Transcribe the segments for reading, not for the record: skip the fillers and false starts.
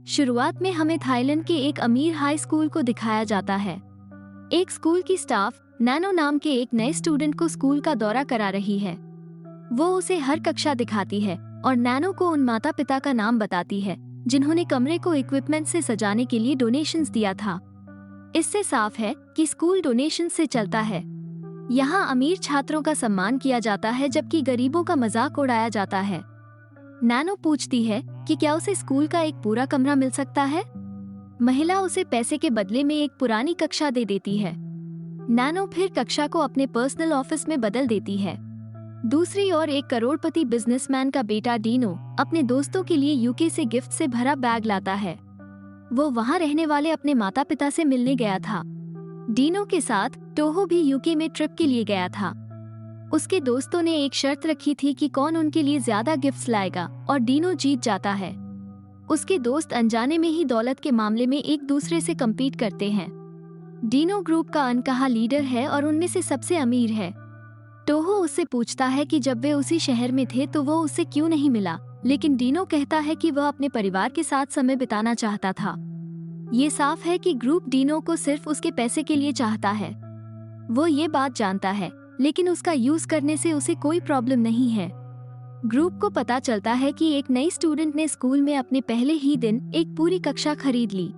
शुरुआत में हमें थाईलैंड के एक अमीर हाई स्कूल को दिखाया जाता है। एक स्कूल की स्टाफ नैनो नाम के एक नए स्टूडेंट को स्कूल का दौरा करा रही है। वो उसे हर कक्षा दिखाती है और नैनो को उन माता पिता का नाम बताती है जिन्होंने कमरे को इक्विपमेंट से सजाने के लिए डोनेशंस दिया था। इससे साफ है कि स्कूल डोनेशन से चलता है। यहाँ अमीर छात्रों का सम्मान किया जाता है जबकि गरीबों का मजाक उड़ाया जाता है। नैनो पूछती है कि क्या उसे स्कूल का एक पूरा कमरा मिल सकता है। महिला उसे पैसे के बदले में एक पुरानी कक्षा दे देती है। नैनो फिर कक्षा को अपने पर्सनल ऑफिस में बदल देती है। दूसरी ओर एक करोड़पति बिजनेसमैन का बेटा डीनो अपने दोस्तों के लिए यूके से गिफ्ट से भरा बैग लाता है। वो वहाँ रहने वाले अपने माता पिता से मिलने गया था। डीनो के साथ टोहो भी यूके में ट्रिप के लिए गया था। उसके दोस्तों ने एक शर्त रखी थी कि कौन उनके लिए ज्यादा गिफ्ट्स लाएगा और डीनो जीत जाता है। उसके दोस्त अनजाने में ही दौलत के मामले में एक दूसरे से कम्पीट करते हैं। डीनो ग्रुप का अनकहा लीडर है और उनमें से सबसे अमीर है। टोहो उससे पूछता है कि जब वे उसी शहर में थे तो वो उससे क्यों नहीं मिला, लेकिन डीनो कहता है कि वह अपने परिवार के साथ समय बिताना चाहता था। ये साफ है कि ग्रुप डीनो को सिर्फ उसके पैसे के लिए चाहता है। वो ये बात जानता है, लेकिन उसका यूज करने से उसे कोई प्रॉब्लम नहीं है। ग्रुप को पता चलता है कि एक नई स्टूडेंट ने स्कूल में अपने पहले ही दिन एक पूरी कक्षा खरीद ली।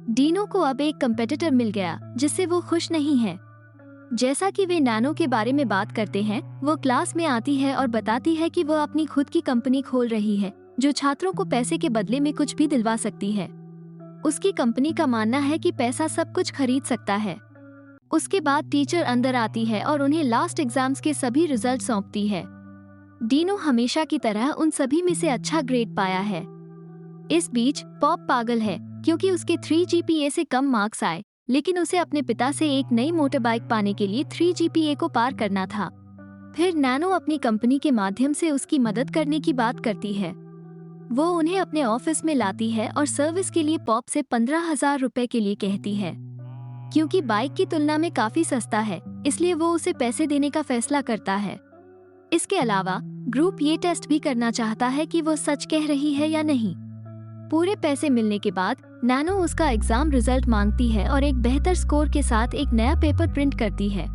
डीनो को अब एक कंपेटिटर मिल गया जिससे वो खुश नहीं है। जैसा कि वे नैनो के बारे में बात करते हैं, वो क्लास में आती है और बताती है कि वह अपनी खुद की कंपनी खोल रही है जो छात्रों को पैसे के बदले में कुछ भी दिलवा सकती है। उसकी कंपनी का मानना है कि पैसा सब कुछ खरीद सकता है। उसके बाद टीचर अंदर आती है और उन्हें लास्ट एग्जाम्स के सभी रिजल्ट सौंपती है। डीनो हमेशा की तरह उन सभी में से अच्छा ग्रेड पाया है। इस बीच पॉप पागल है क्योंकि उसके 3 GPA से कम मार्क्स आए, लेकिन उसे अपने पिता से एक नई मोटर बाइक पाने के लिए 3 GPA को पार करना था। फिर नैनो अपनी कंपनी के माध्यम से उसकी मदद करने की बात करती है। वो उन्हें अपने ऑफिस में लाती है और सर्विस के लिए पॉप से 15,000 रुपए के लिए कहती है। क्योंकि बाइक की तुलना में काफी सस्ता है, इसलिए वो उसे पैसे देने का फैसला करता है। इसके अलावा ग्रुप ये टेस्ट भी करना चाहता है कि वो सच कह रही है या नहीं। पूरे पैसे मिलने के बाद नैनो उसका एग्जाम रिजल्ट मांगती है और एक बेहतर स्कोर के साथ एक नया पेपर प्रिंट करती है।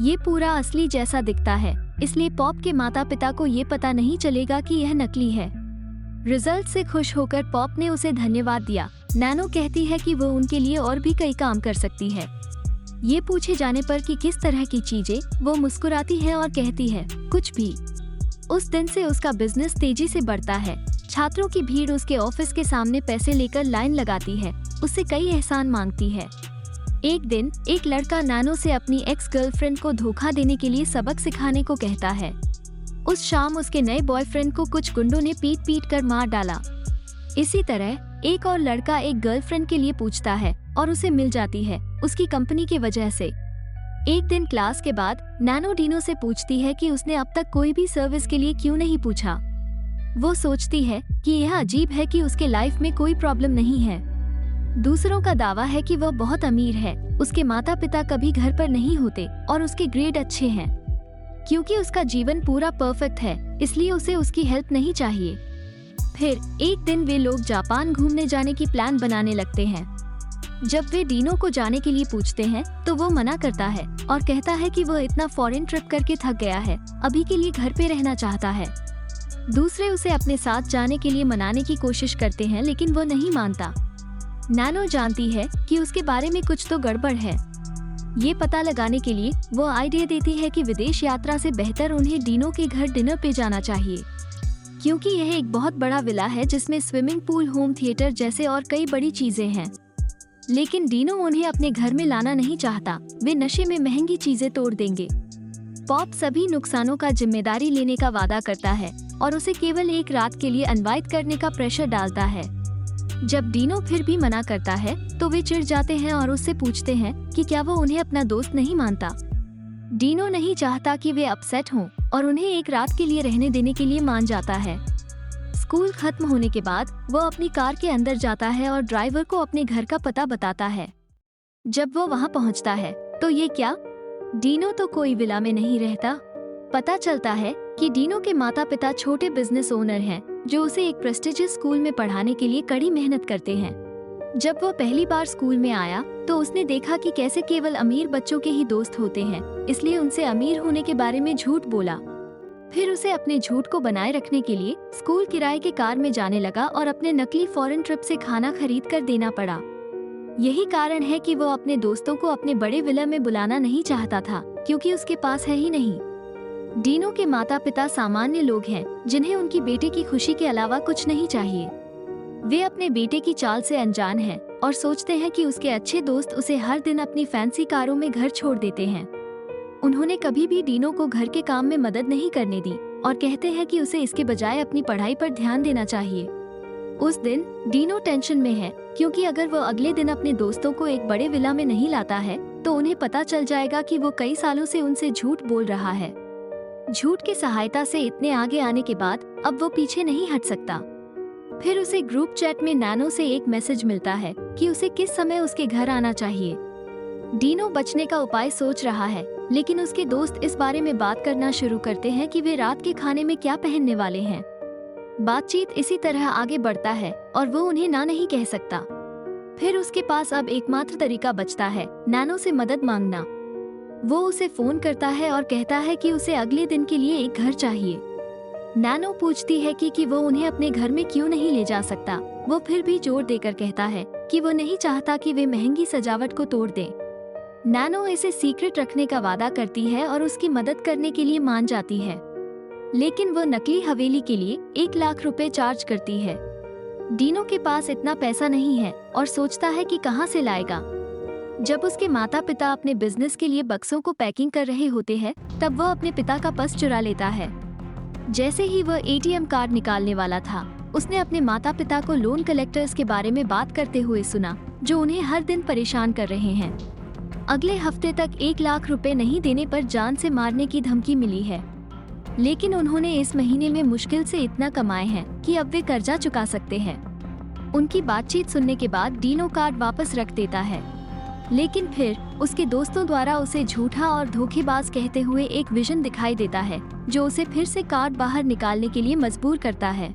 ये पूरा असली जैसा दिखता है, इसलिए पॉप के माता पिता को ये पता नहीं चलेगा कि यह नकली है। रिजल्ट से खुश होकर पॉप ने उसे धन्यवाद दिया। नैनो कहती है कि वो उनके लिए और भी कई काम कर सकती है। ये पूछे जाने पर कि किस तरह की चीजें, वो मुस्कुराती है और कहती है, कुछ भी। उस दिन से उसका बिजनेस तेजी से बढ़ता है। छात्रों की भीड़ उसके ऑफिस के सामने पैसे लेकर लाइन लगाती है, उससे कई एहसान मांगती है। एक दिन एक लड़का नैनो से अपनी एक्स गर्लफ्रेंड को धोखा देने के लिए सबक सिखाने को कहता है। उस शाम उसके नए बॉयफ्रेंड को कुछ गुंडों ने पीट पीट कर मार डाला। इसी तरह एक और लड़का एक गर्लफ्रेंड के लिए पूछता है और उसे मिल जाती है, उसकी कंपनी की वजह से। एक दिन क्लास के बाद नैनो डीनो से पूछती है कि उसने अब तक कोई भी सर्विस के लिए क्यों नहीं पूछा। वो सोचती है कि यह अजीब है कि उसके लाइफ में कोई प्रॉब्लम नहीं है। दूसरों का दावा है कि वह बहुत अमीर है, उसके माता पिता कभी घर पर नहीं होते और उसके ग्रेड अच्छे हैं। क्योंकि उसका जीवन पूरा परफेक्ट है, इसलिए उसे उसकी हेल्प नहीं चाहिए। फिर एक दिन वे लोग जापान घूमने जाने की प्लान बनाने लगते हैं। जब वे डीनो को जाने के लिए पूछते हैं तो वो मना करता है और कहता है कि वह इतना फॉरेन ट्रिप करके थक गया है, अभी के लिए घर पे रहना चाहता है। दूसरे उसे अपने साथ जाने के लिए मनाने की कोशिश करते हैं, लेकिन वो नहीं मानता। नैनो जानती है कि उसके बारे में कुछ तो गड़बड़ है। ये पता लगाने के लिए वो आइडिया देती है कि विदेश यात्रा से बेहतर उन्हें डीनो के घर डिनर पे जाना चाहिए, क्योंकि यह एक बहुत बड़ा विला है जिसमें स्विमिंग पूल, होम थिएटर जैसे और कई बड़ी चीजें हैं। लेकिन डीनो उन्हें अपने घर में लाना नहीं चाहता, वे नशे में महंगी चीजें तोड़ देंगे। पॉप सभी नुकसानों का जिम्मेदारी लेने का वादा करता है और उसे केवल एक रात के लिए इनवाइट करने का प्रेशर डालता है। जब डीनो फिर भी मना करता है तो वे चिढ़ जाते हैं और उससे पूछते हैं कि क्या वो उन्हें अपना दोस्त नहीं मानता। डीनो नहीं चाहता कि वे अपसेट हों और उन्हें एक रात के लिए रहने देने के लिए मान जाता है। स्कूल खत्म होने के बाद वो अपनी कार के अंदर जाता है और ड्राइवर को अपने घर का पता बताता है। जब वो वहाँ पहुँचता है तो ये क्या, डीनो तो कोई विला में नहीं रहता। पता चलता है कि डीनो के माता पिता छोटे बिजनेस ओनर हैं जो उसे एक प्रेस्टिजियस स्कूल में पढ़ाने के लिए कड़ी मेहनत करते हैं। जब वो पहली बार स्कूल में आया तो उसने देखा कि कैसे केवल अमीर बच्चों के ही दोस्त होते हैं, इसलिए उनसे अमीर होने के बारे में झूठ बोला। फिर उसे अपने झूठ को बनाए रखने के लिए स्कूल किराए के कार में जाने लगा और अपने नकली फॉरेन ट्रिप से खाना खरीद कर देना पड़ा। यही कारण है कि वो अपने दोस्तों को अपने बड़े विला में बुलाना नहीं चाहता था, क्योंकि उसके पास है ही नहीं। डीनो के माता पिता सामान्य लोग हैं जिन्हें उनकी बेटे की खुशी के अलावा कुछ नहीं चाहिए। वे अपने बेटे की चाल से अनजान हैं और सोचते हैं कि उसके अच्छे दोस्त उसे हर दिन अपनी फैंसी कारों में घर छोड़ देते हैं। उन्होंने कभी भी डीनो को घर के काम में मदद नहीं करने दी और कहते हैं कि उसे इसके बजाय अपनी पढ़ाई पर ध्यान देना चाहिए। उस दिन डीनो टेंशन में है, क्योंकि अगर वो अगले दिन अपने दोस्तों को एक बड़े विला में नहीं लाता है तो उन्हें पता चल जाएगा कि वो कई सालों से उनसे झूठ बोल रहा है। झूठ की सहायता से इतने आगे आने के बाद अब वो पीछे नहीं हट सकता। फिर उसे ग्रुप चैट में नैनो से एक मैसेज मिलता है कि उसे किस समय उसके घर आना चाहिए। डीनो बचने का उपाय सोच रहा है, लेकिन उसके दोस्त इस बारे में बात करना शुरू करते हैं कि वे रात के खाने में क्या पहनने वाले हैं। बातचीत इसी तरह आगे बढ़ता है और वो उन्हें ना नहीं कह सकता। फिर उसके पास अब एकमात्र तरीका बचता है, नैनो से मदद मांगना। वो उसे फोन करता है और कहता है कि उसे अगले दिन के लिए एक घर चाहिए। नैनो पूछती है कि वो उन्हें अपने घर में क्यों नहीं ले जा सकता। वो फिर भी जोर देकर कहता है कि वो नहीं चाहता कि वे महंगी सजावट को तोड़ दें। नैनो इसे सीक्रेट रखने का वादा करती है और उसकी मदद करने के लिए मान जाती है, लेकिन वो नकली हवेली के लिए 1 लाख रुपए चार्ज करती है। डीनो के पास इतना पैसा नहीं है और सोचता है कि कहां से लाएगा। जब उसके माता पिता अपने बिजनेस के लिए बक्सों को पैकिंग कर रहे होते हैं, तब वह अपने पिता का पर्स चुरा लेता है। जैसे ही वह एटीएम कार्ड निकालने वाला था, उसने अपने माता पिता को लोन कलेक्टर्स के बारे में बात करते हुए सुना, जो उन्हें हर दिन परेशान कर रहे हैं। अगले हफ्ते तक 1 लाख रुपए नहीं देने पर जान से मारने की धमकी मिली है, लेकिन उन्होंने इस महीने में मुश्किल से इतना कमाए हैं कि अब वे कर्जा चुका सकते हैं। उनकी बातचीत सुनने के बाद डीनो कार्ड वापस रख देता है, लेकिन फिर उसके दोस्तों द्वारा उसे झूठा और धोखेबाज कहते हुए एक विजन दिखाई देता है, जो उसे फिर से कार्ड बाहर निकालने के लिए मजबूर करता है।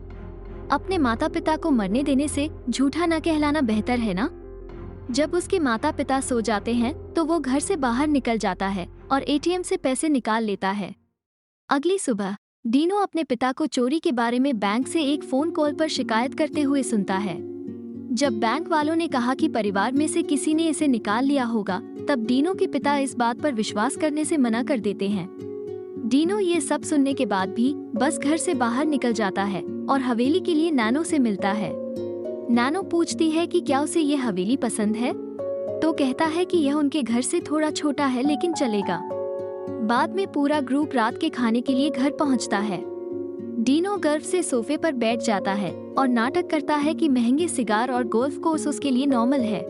अपने माता पिता को मरने देने से झूठा न कहलाना बेहतर है ना? जब उसके माता पिता सो जाते हैं तो वो घर से बाहर निकल जाता है और एटीएम से पैसे निकाल लेता है। अगली सुबह डीनो अपने पिता को चोरी के बारे में बैंक से एक फोन कॉल पर शिकायत करते हुए सुनता है। जब बैंक वालों ने कहा कि परिवार में से किसी ने इसे निकाल लिया होगा, तब डीनो के पिता इस बात पर विश्वास करने से मना कर देते हैं। डीनो ये सब सुनने के बाद भी बस घर से बाहर निकल जाता है और हवेली के लिए नैनो से मिलता है। नैनो पूछती है कि क्या उसे ये हवेली पसंद है, तो कहता है कि यह उनके घर से थोड़ा छोटा है लेकिन चलेगा। बाद में पूरा ग्रुप रात के खाने के लिए घर पहुंचता है। डीनो गर्व से सोफे पर बैठ जाता है और नाटक करता है कि महंगे सिगार और गोल्फ कोर्स उसके लिए नॉर्मल है।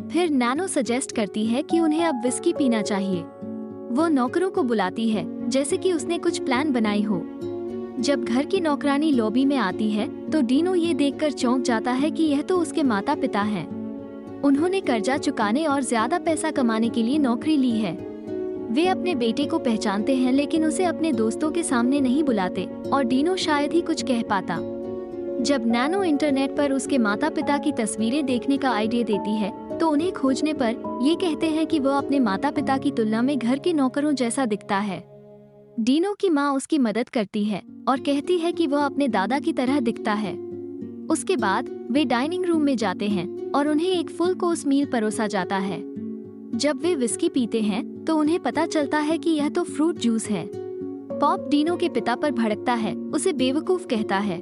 फिर नैनो सजेस्ट करती है कि उन्हें अब विस्की पीना चाहिए। वो नौकरों को बुलाती है जैसे कि उसने कुछ प्लान बनाई हो। जब घर की नौकरानी लॉबी में आती है तो डीनो ये देखकर चौंक जाता है कि यह तो उसके माता पिता हैं। उन्होंने कर्जा चुकाने और ज्यादा पैसा कमाने के लिए नौकरी ली है। वे अपने बेटे को पहचानते हैं, लेकिन उसे अपने दोस्तों के सामने नहीं बुलाते और डीनो शायद ही कुछ कह पाता। जब नैनो इंटरनेट पर उसके माता पिता की तस्वीरें देखने का आइडिया देती है तो उन्हें खोजने पर ये कहते हैं कि वह अपने माता पिता की तुलना में घर के नौकरों जैसा दिखता है। डीनो की माँ उसकी मदद करती है और कहती है कि वह अपने दादा की तरह दिखता है। उसके बाद वे डाइनिंग रूम में जाते हैं और उन्हें एक फुल कोर्स मील परोसा जाता है। जब वे विस्की पीते हैं तो उन्हें पता चलता है कि यह तो फ्रूट जूस है। पॉप डीनो के पिता पर भड़कता है, उसे बेवकूफ कहता है।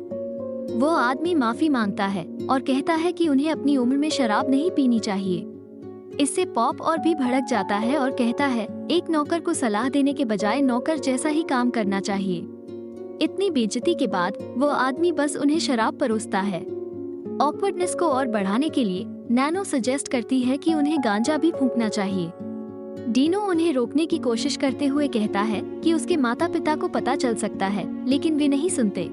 वो आदमी माफी मांगता है और कहता है कि उन्हें अपनी उम्र में शराब नहीं पीनी चाहिए। इससे पॉप और भी भड़क जाता है और कहता है एक नौकर को सलाह देने के बजाय नौकर जैसा ही काम करना चाहिए। इतनी बेइज्जती के बाद वो आदमी बस उन्हें शराब परोसता है। ऑकवर्डनेस को और बढ़ाने के लिए नैनो सजेस्ट करती है कि उन्हें गांजा भी फूंकना चाहिए। डीनो उन्हें रोकने की कोशिश करते हुए कहता है कि उसके माता पिता को पता चल सकता है, लेकिन वे नहीं सुनते।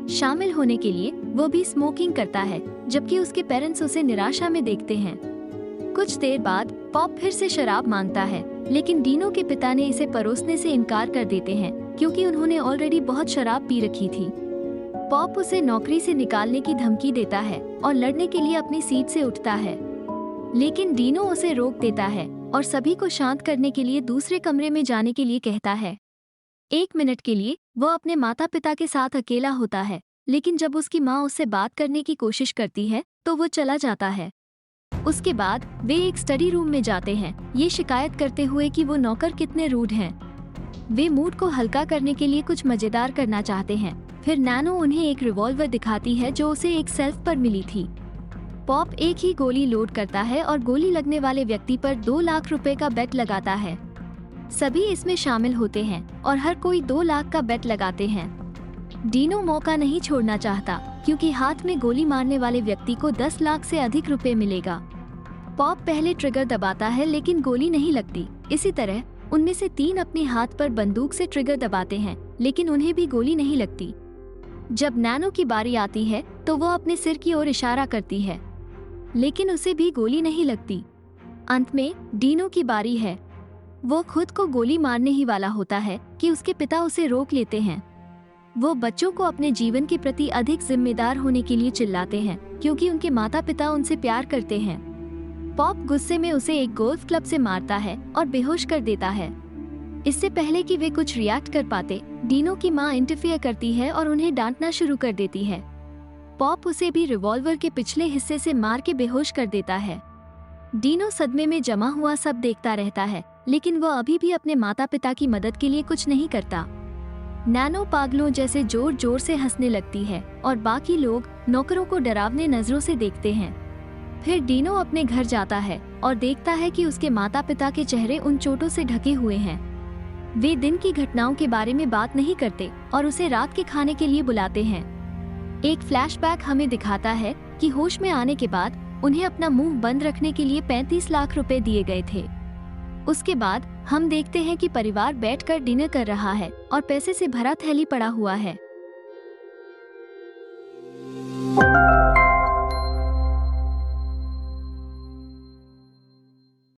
शामिल होने के लिए वो भी स्मोकिंग करता है, जबकि उसके पेरेंट्स उसे निराशा में देखते हैं। कुछ देर बाद पॉप फिर से शराब मांगता है, लेकिन डीनो के पिता ने इसे परोसने से इनकार कर देते हैं क्योंकि उन्होंने ऑलरेडी बहुत शराब पी रखी थी। पॉप उसे नौकरी से निकालने की धमकी देता है और लड़ने के लिए अपनी सीट से उठता है, लेकिन डीनो उसे रोक देता है और सभी को शांत करने के लिए दूसरे कमरे में जाने के लिए कहता है। 1 मिनट के लिए वह अपने माता पिता के साथ अकेला होता है, लेकिन जब उसकी माँ उससे बात करने की कोशिश करती है तो वो चला जाता है। उसके बाद वे एक स्टडी रूम में जाते हैं, ये शिकायत करते हुए कि वो नौकर कितने रूड हैं। वे मूड को हल्का करने के लिए कुछ मजेदार करना चाहते हैं। फिर नैनो उन्हें एक रिवॉल्वर दिखाती है जो उसे एक सेल्फ पर मिली थी। पॉप एक ही गोली लोड करता है और गोली लगने वाले व्यक्ति पर 2 लाख रुपए का बेट लगाता है। सभी इसमें शामिल होते हैं और हर कोई 2 लाख का बेट लगाते हैं। डीनो मौका नहीं छोड़ना चाहता क्योंकि हाथ में गोली मारने वाले व्यक्ति को 10 लाख से अधिक रुपए मिलेगा। पॉप पहले ट्रिगर दबाता है लेकिन गोली नहीं लगती। इसी तरह उनमें से 3 अपने हाथ पर बंदूक से ट्रिगर दबाते हैं, लेकिन उन्हें भी गोली नहीं लगती। जब नैनो की बारी आती है तो वो अपने सिर की ओर इशारा करती है, लेकिन उसे भी गोली नहीं लगती। अंत में डीनो की बारी है। वो खुद को गोली मारने ही वाला होता है कि उसके पिता उसे रोक लेते हैं। वो बच्चों को अपने जीवन के प्रति अधिक जिम्मेदार होने के लिए चिल्लाते हैं क्योंकि उनके माता पिता उनसे प्यार करते हैं। पॉप गुस्से में उसे एक गोल्फ क्लब से मारता है और बेहोश कर देता है। इससे पहले कि वे कुछ रिएक्ट कर पाते, डीनो की माँ इंटरफेयर करती है और उन्हें डांटना शुरू कर देती है। पॉप उसे भी रिवॉल्वर के पिछले हिस्से से मार के बेहोश कर देता है। डीनो सदमे में जमा हुआ सब देखता रहता है, लेकिन वह अभी भी अपने माता पिता की मदद के लिए कुछ नहीं करता। नैनो पागलों जैसे जोर जोर से हंसने लगती है और बाकी लोग नौकरों को डरावने नजरों से देखते हैं। फिर डीनो अपने घर जाता है और देखता है कि उसके माता पिता के चेहरे उन चोटों से ढके हुए हैं। वे दिन की घटनाओं के बारे में बात नहीं करते और उसे रात के खाने के लिए बुलाते हैं। एक फ्लैशबैक हमें दिखाता है कि होश में आने के बाद उन्हें अपना मुंह बंद रखने के लिए 35 लाख रुपए दिए गए थे। उसके बाद हम देखते हैं कि परिवार बैठकर डिनर कर रहा है और पैसे से भरा थैली पड़ा हुआ है।